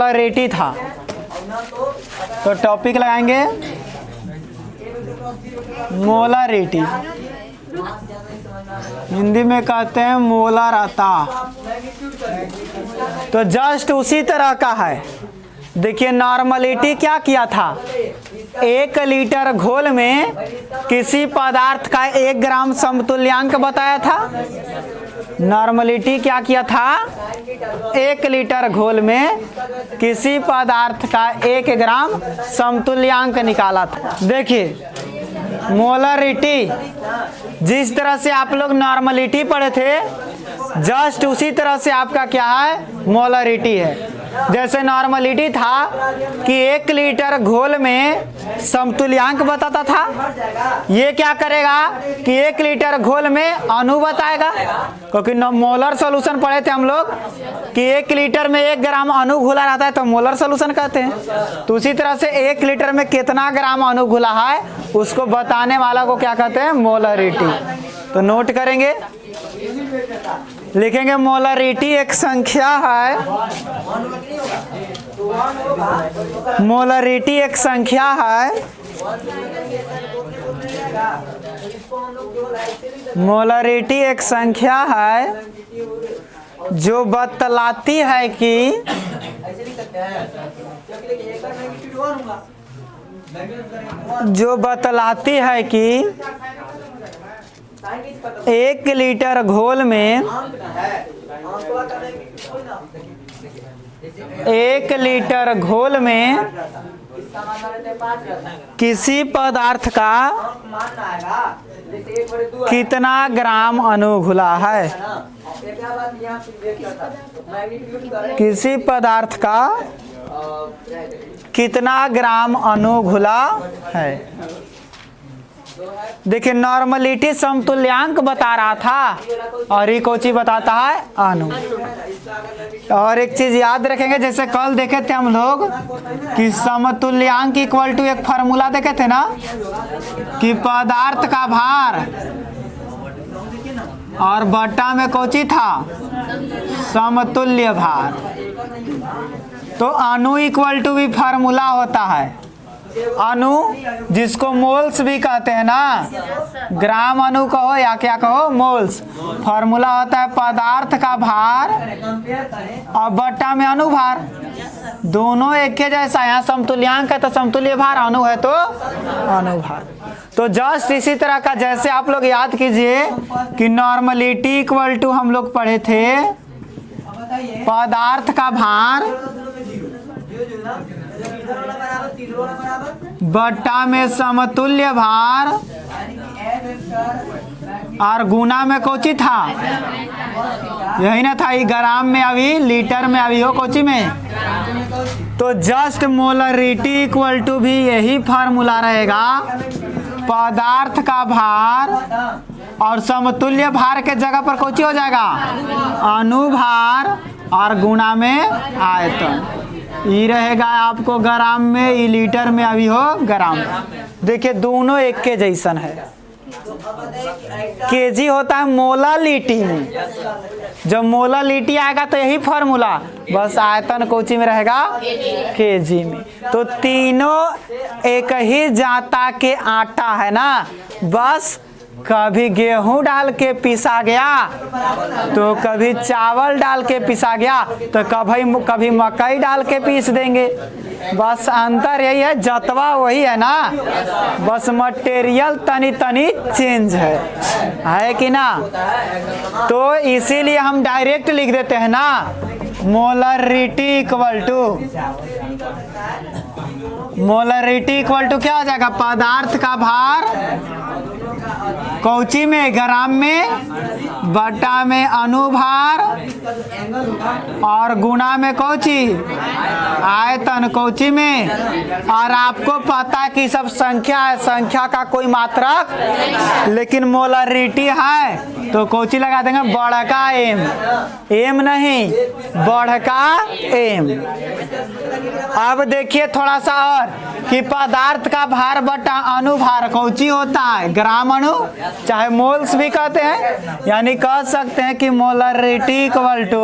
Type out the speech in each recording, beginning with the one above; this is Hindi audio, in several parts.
मोलरिटी था। तो टॉपिक लगाएंगे मोलरिटी, हिंदी में कहते हैं मोलरता। तो जस्ट उसी तरह का है। देखिए नॉर्मलिटी क्या किया था, 1 लीटर घोल में किसी पदार्थ का 1 ग्राम समतुल्यांक बताया था। नॉर्मलिटी क्या किया था, 1 लीटर घोल में किसी पदार्थ का 1 ग्राम समतुल्यांक निकाला था। देखिए मोलरिटी, जिस तरह से आप लोग नॉर्मलिटी पढ़े थे जस्ट उसी तरह से आपका क्या है, मोलरिटी है। जैसे नॉर्मलिटी था कि 1 लीटर घोल में समतुल्यांक बताता था, ये क्या करेगा कि 1 लीटर घोल में अणु बताएगा, क्योंकि मोलर सॉल्यूशन पढ़े थे हम लोग कि 1 लीटर में 1 ग्राम अणु घुला रहता है तो मोलर सॉल्यूशन कहते हैं। तो उसी तरह से 1 लीटर में कितना ग्राम अणु घुला है उसको बताने वाला को क्या कहते हैं, मोलरिटी। तो नोट करेंगे, लिखेंगे मोलरिटी एक संख्या है, मोलरिटी एक संख्या है, मोलरिटी एक संख्या है जो बतलाती है कि कि 1 लीटर घोल में 1 लीटर घोल में किसी पदार्थ का कितना ग्राम अणु घुला है, किसी पदार्थ का कितना ग्राम अणु घुला है। देखिए नॉर्मलिटी समतुल्यांक बता रहा था और ये कोची बताता है, अणु। और एक चीज याद रखेंगे, जैसे कल देखे थे हम लोग कि समतुल्यांक इक्वल टू एक फार्मूला देखे थे ना कि पदार्थ का भार और बट्टा में कोची था, समतुल्य भार। तो अणु इक्वल टू भी फार्मूला होता है, अणु जिसको मोल्स भी कहते हैं ना, ग्राम अणु कहो या क्या कहो, मोल्स। फार्मूला होता है पदार्थ का भार और बट्टा में अणु भार, दोनों एक के जैसा। यहाँ समतुल्यांक है तो समतुल्य भार, अणु है तो अणु भार। तो जस्ट इसी तरह का जैसे आप लोग याद कीजिए कि नॉर्मलिटी इक्वल टू हम लोग पढ़े थे पदार्थ का भार बट्टा में समतुल्य भार और गुना में कोची था, यही ना था, ये ग्राम में अभी लीटर में अभी हो कोची में। तो जस्ट मोलरिटी इक्वल टू भी यही फार्मूला रहेगा, पदार्थ का भार और समतुल्य भार के जगह पर कोची हो जाएगा, अणुभार और गुना में आयतन। ये रहेगा आपको ग्राम में, ये लीटर में अभी हो ग्राम। देखिए दोनों एक के जैसन है। केजी होता है मोलरिटी में, जब मोलरिटी आएगा तो यही फॉर्मूला, बस आयतन कोची में रहेगा, केजी में। तो तीनों एक ही जाता के आटा है ना, बस कभी गेहूं डाल के पिसा गया तो कभी चावल डाल के पिसा गया तो कभी मकई डाल के पीस देंगे, बस अंतर यही है, जतवा वही है ना, बस मटेरियल तनी तनी चेंज है कि ना। तो इसीलिए हम डायरेक्ट लिख देते हैं ना, मोलरिटी इक्वल टू क्या हो जाएगा, पदार्थ का भार कौची में, ग्राम में, बट्टा में अणुभार और गुना में कौची, आयतन कौची में। और आपको पता है कि सब संख्या है, संख्या का कोई मात्रक, लेकिन मोलरिटी है तो कौची लगा देंगे, बड़का एम, एम नहीं बड़का एम। अब देखिए थोड़ा सा और कि पदार्थ का भार बटा अणुभार कौची होता है, ग्राम अणु चाहे मोल्स भी कहते हैं, यानी कह सकते हैं कि मोलरिटी इक्वल टू,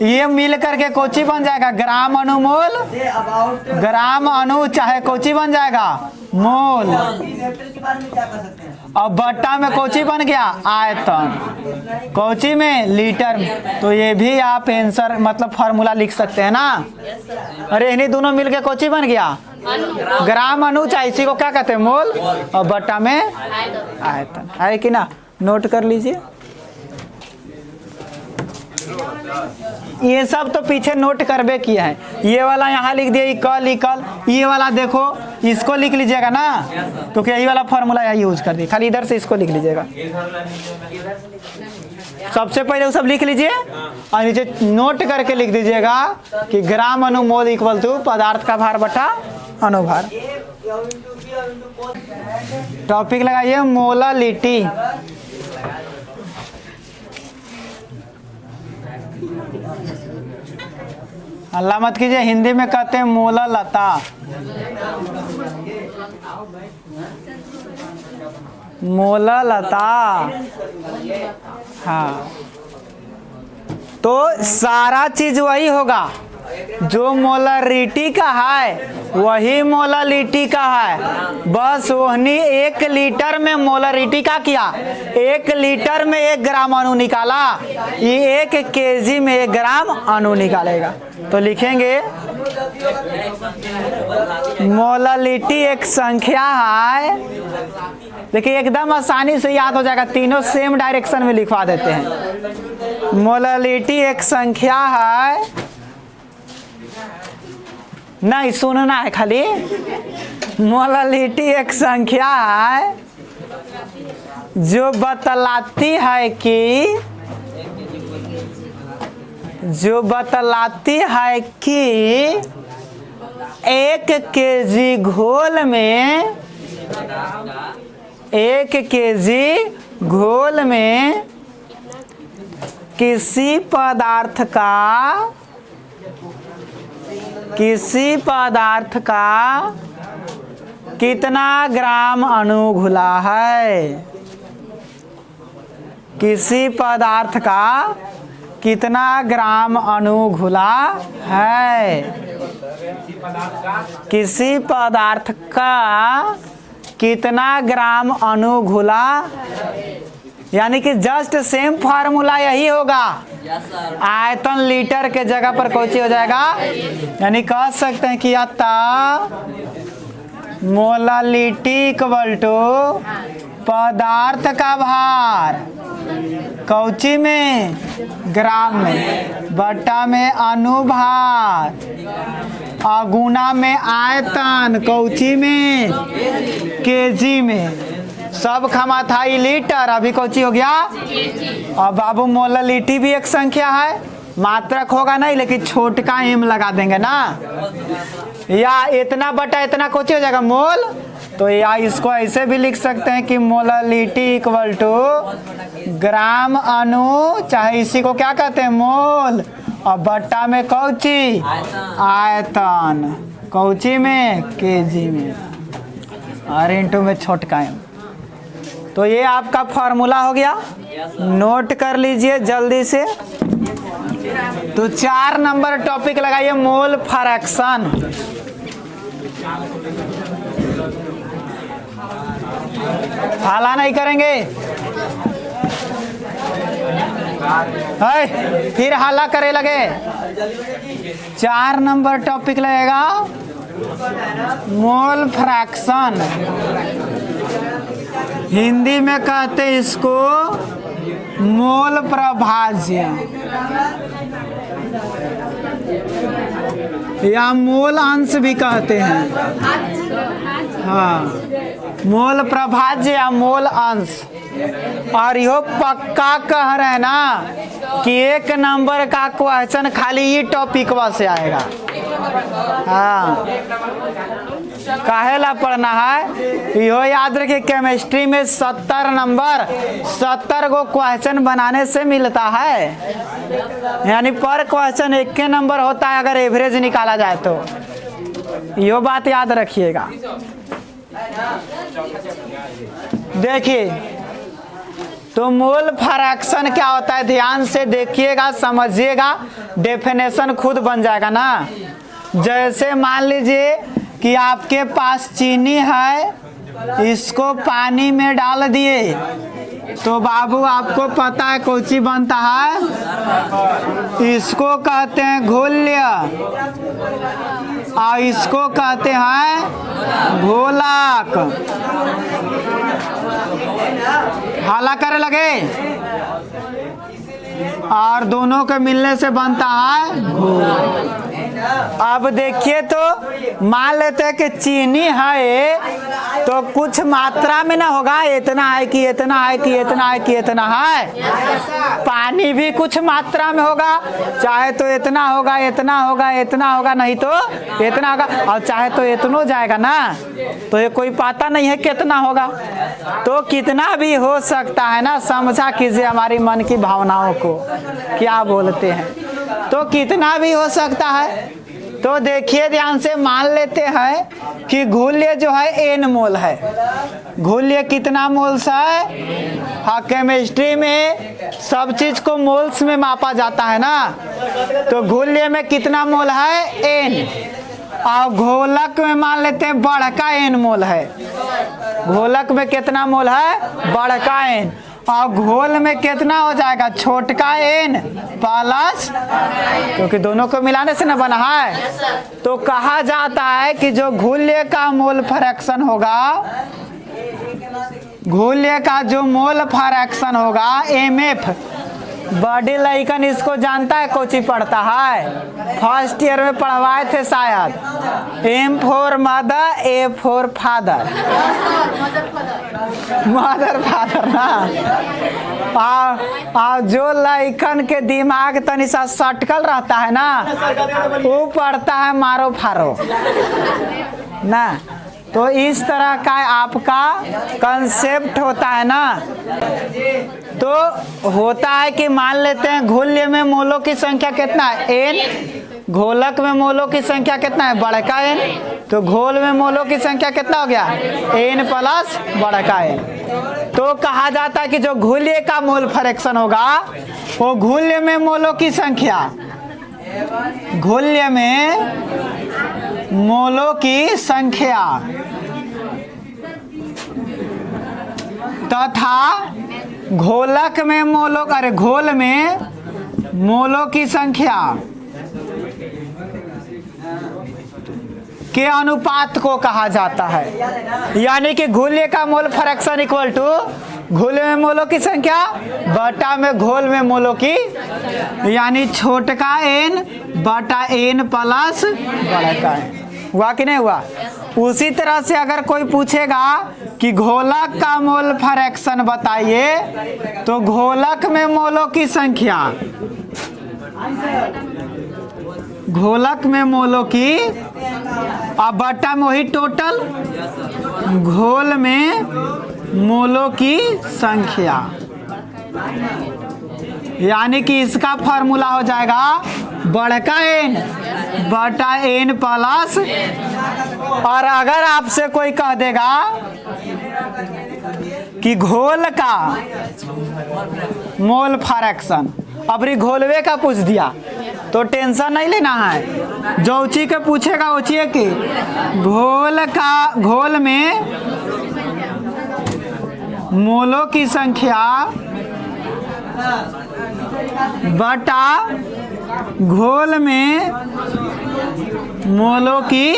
ये मिल करके कोची बन जाएगा ग्राम अणु मोल, ग्राम अणु चाहे कोची बन जाएगा मोल, और बट्टा में कोची बन गया आयतन, कोची में लीटर में। तो ये भी आप आंसर मतलब फॉर्मूला लिख सकते हैं ना। अरे इन्हीं दोनों मिलके कोची बन गया ग्राम अणु, चाहे इसी को क्या कहते हैं मोल, और बट्टा में आयतन। है कि ना, नोट कर लीजिए। ये सब तो पीछे नोट करबे किया है, ये वाला यहाँ लिख दिया इक्वल इक्वल, ये वाला देखो इसको लिख लीजिएगा ना, क्योंकि यही वाला फॉर्मूला यहाँ यूज कर दिया, खाली इधर से इसको लिख लीजिएगा। सबसे पहले वो सब लिख लीजिए और नीचे नोट करके लिख दीजिएगा कि ग्राम अणु मोल इक्वल टू पदार्थ का भार बटा अनुभार। टॉपिक लगाइए मोलालिटी। अल्लाह मत कीजिए, हिंदी में कहते हैं मोला लता, मोला लता। हाँ, तो सारा चीज वही होगा जो मोलरिटी का है वही मोलालिटी का है, बस वही 1 लीटर में मोलरिटी का किया, 1 लीटर में 1 ग्राम अणु निकाला, ये 1 केजी में 1 ग्राम अणु निकालेगा। तो लिखेंगे मोलालिटी एक संख्या है, देखिए एकदम आसानी से याद हो जाएगा, तीनों सेम डायरेक्शन में लिखवा देते हैं। मोलालिटी एक संख्या है, नहीं सुनना है खाली, मोलालिटी एक संख्या है जो बतलाती है कि, जो बतलाती है कि 1 केजी घोल में, 1 केजी घोल में किसी पदार्थ का कितना ग्राम अणु घुला है, किसी पदार्थ का कितना ग्राम अणु घुला है, किसी पदार्थ का कितना ग्राम अणु घुला, यानी कि जस्ट सेम फार्मूला यही होगा, आयतन लीटर के जगह पर कोची हो जाएगा, यानी कह सकते हैं कि अतः मोलालिटी इक्वल टू पदार्थ का भार कौची में ग्राम में, बटा में अनुभार, अगुना में आयतन कौची में केजी में, सब खमा था लीटर, अभी कौची हो गया। और बाबू मोलालिटी भी एक संख्या है, मात्रक होगा नहीं लेकिन छोटका एम लगा देंगे ना, या इतना बटा इतना कौची हो जाएगा मोल, तो या इसको ऐसे भी लिख सकते हैं कि मोलालिटी इक्वल टू ग्राम अणु, चाहे इसी को क्या कहते हैं मोल, और बट्टा में कौची आयतन, कौची में केजी में, और इंटू में छोटका एम। तो ये आपका फॉर्मूला हो गया, नोट कर लीजिए जल्दी से। तो 4 नंबर टॉपिक लगाइए मोल फ्रैक्शन। हाला नहीं करेंगे, फिर हाला करे लगे। 4 नंबर टॉपिक लगेगा मोल फ्रैक्शन, हिंदी में कहते हैं इसको मोल प्रभाज्य या मोल अंश भी कहते हैं। हाँ, मोल प्रभाज्य या मोल अंश। और यो पक्का कह रहे हैं ना कि 1 नंबर का क्वेश्चन खाली ये टॉपिक से आएगा। हाँ, काहेला पढ़ना है, यो याद रखिए केमिस्ट्री में 70 नंबर 70 को क्वेश्चन बनाने से मिलता है, यानी पर क्वेश्चन 1 नंबर होता है अगर एवरेज निकाला जाए तो, यो बात याद रखिएगा। देखिए, तो मोल फ्रैक्शन क्या होता है, ध्यान से देखिएगा, समझिएगा, डेफिनेशन खुद बन जाएगा ना। जैसे मान लीजिए कि आपके पास चीनी है, इसको पानी में डाल दिए, तो बाबू आपको पता है कौन सी बनता है, इसको कहते हैं घोल्य और इसको कहते हैं घोलक। हाला करे लगे, और दोनों के मिलने से बनता है घोल। अब देखिए, तो मान लेते हैं कि चीनी है तो कुछ मात्रा में ना होगा, इतना है कि इतना है कि इतना है कि इतना है। पानी भी कुछ मात्रा में होगा, चाहे तो इतना होगा, इतना होगा, इतना होगा, नहीं तो इतना होगा, और चाहे तो इतना जाएगा ना, तो ये कोई पता नहीं है कितना होगा। तो कितना भी हो सकता है ना, समझा कीजिए हमारी मन की भावनाओं को क्या बोलते हैं, तो कितना भी हो सकता है। तो देखिए ध्यान से, मान लेते हैं कि घोल्य जो है n मोल है। घोल्य कितना मोल्स है? हाँ, केमिस्ट्री में सब चीज को मोल्स में मापा जाता है ना, तो घोल्य में कितना मोल है? n। और घोलक में मान लेते हैं बड़का n मोल है। घोलक में कितना मोल है? बड़का n। और घोल में कितना हो जाएगा? छोटका n प्लस, क्योंकि दोनों को मिलाने से ना बना है। तो कहा जाता है कि जो घोल्य का मोल फ्रैक्शन होगा, घोल्य का जो मोल फ्रैक्शन होगा MF, बड़ी लइकन इसको जानता है, कोची पढ़ता है, फर्स्ट ईयर में पढ़वाए थे शायद। M for mother, A for father, mother father ना। और जो लइकन के दिमाग तनी सा सटकल रहता है ना, वो पढ़ता है मारो फारो ना। तो इस तरह का आपका कंसेप्ट होता है ना। तो होता है कि मान लेते हैं घोल्य में मोलों की संख्या कितना है? n। घोलक में मोलों की संख्या कितना है? बड़का n। तो घोल में मोलों की संख्या कितना हो गया? n प्लस बड़का n। तो कहा जाता है कि जो घोल्य का मोल फ्रैक्शन होगा, वो घोल्य में मोलों की संख्या, घोल्य में मोलों की संख्या तथा घोलक में मोलों, अरे घोल में मोलों की संख्या के अनुपात को कहा जाता है। यानी कि घोल्य का मोल फ्रैक्शन इक्वल टू घोल में मोलों की संख्या बटा में घोल में मोलों की, यानी छोटका n बटा n प्लस बड़का n। हुआ कि नहीं हुआ? उसी तरह से अगर कोई पूछेगा कि घोलक का मोल फ्रैक्शन बताइए, तो घोलक में मोलों की संख्या, घोलक में मोलों की, अब बटा में वही टोटल घोल में मोलों की संख्या, यानी कि इसका फॉर्मूला हो जाएगा बड़का n बटा n प्लस। और अगर आपसे कोई कह देगा कि घोल का मोल फ्रैक्शन, अब घोलवे का पूछ दिया तो टेंशन नहीं लेना है, जो उची के पूछेगा उची के घोल का, घोल में मोलों की संख्या बटा घोल में मोलों की,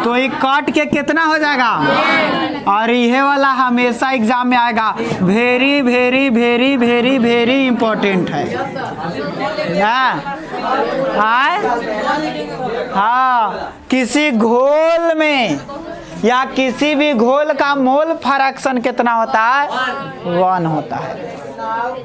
तो ये काट के कितना हो जाएगा? और यह वाला हमेशा एग्जाम में आएगा, very very very very very important है ना। हाँ, किसी घोल में या किसी भी घोल का मोल फ्रैक्शन कितना होता है? 1 होता है।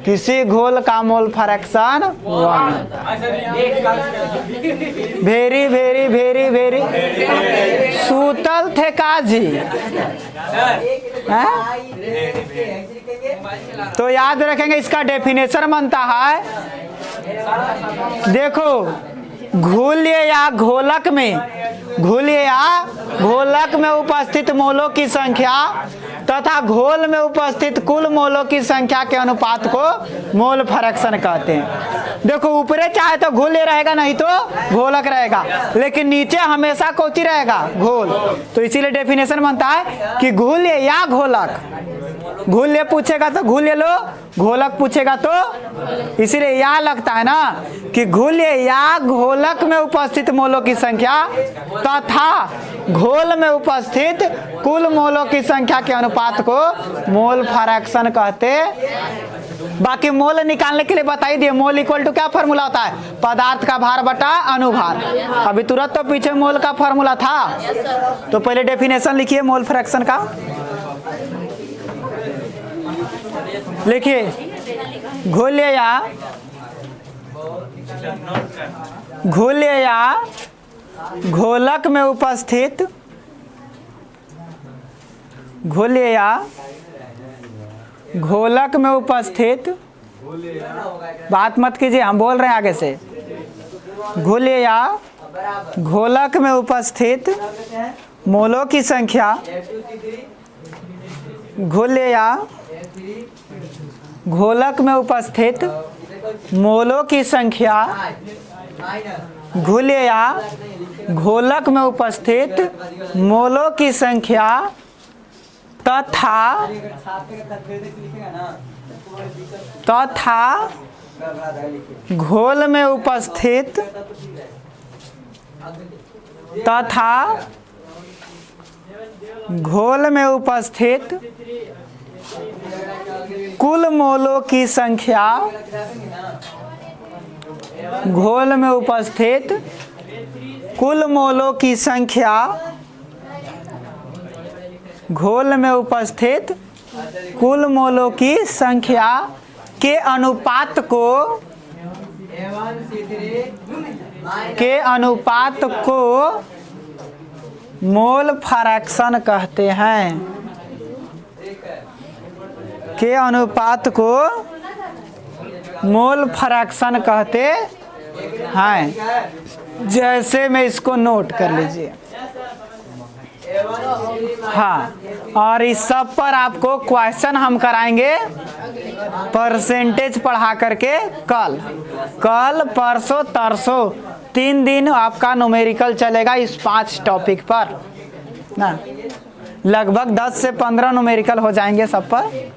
किसी घोल का मोल फ्रैक्शन 1 होता है। वेरी वेरी वेरी वेरी सूतल थे काजी, तो याद रखेंगे इसका डेफिनेशन बनता है, देखो घोल्य या घोलक में, घोल्य या घोलक में उपस्थित मोलों की संख्या तथा घोल में उपस्थित कुल मोलों की संख्या के अनुपात को मोल फ्रैक्शन कहते हैं। देखो ऊपरे चाहे तो घोल रहेगा, नहीं तो घोलक रहेगा, लेकिन नीचे हमेशा कौची रहेगा, घोल। तो इसीलिए डेफिनेशन बनता है कि घोल या घोलक। घोल पूछेगा तो घोल लो, घोलक पूछेगा तो, इसीलिए या लगता है ना कि घोल या घोलक में उपस्थित मोलों की संख्या तथा घोल में उपस्थित कुल मोलों की संख्या के अनुपात को मोल फ्रैक्शन कहते। बाकी मोल निकालने के लिए बता ही दिए, मोल इक्वल टू क्या फॉर्मूला होता है, पदार्थ का भार बटा अनुभार। अभी तुरंत तो पीछे मोल का फॉर्मूला था, तो पहले डेफिनेशन लिखिए मोल फ्रैक्शन का। लिखिए घोल या घोलक में उपस्थित, घोल या घोलक में उपस्थित, बात मत कीजिए हम बोल रहे हैं आगे से। घोल या घोलक में उपस्थित मोलों की संख्या, घोल या घोलक में उपस्थित मोलों की संख्या, घोल या घोलक में उपस्थित मोलों की संख्या तथा घोल में उपस्थित घोल में उपस्थित कुल मोलों की संख्या, घोल में उपस्थित कुल मोलों की संख्या, घोल में उपस्थित कुल मोलों की संख्या के अनुपात को मोल फ्रैक्शन कहते हैं। के अनुपात को मोल फ्रैक्शन कहते हैं। जैसे मैं इसको नोट कर लीजिए। हाँ, और इस सब पर आपको क्वेश्चन हम कराएंगे परसेंटेज पढ़ा करके कल परसों तरसों 3 दिन आपका न्यूमेरिकल चलेगा इस 5 टॉपिक पर ना। लगभग 10 से 15 न्यूमेरिकल हो जाएंगे सब पर।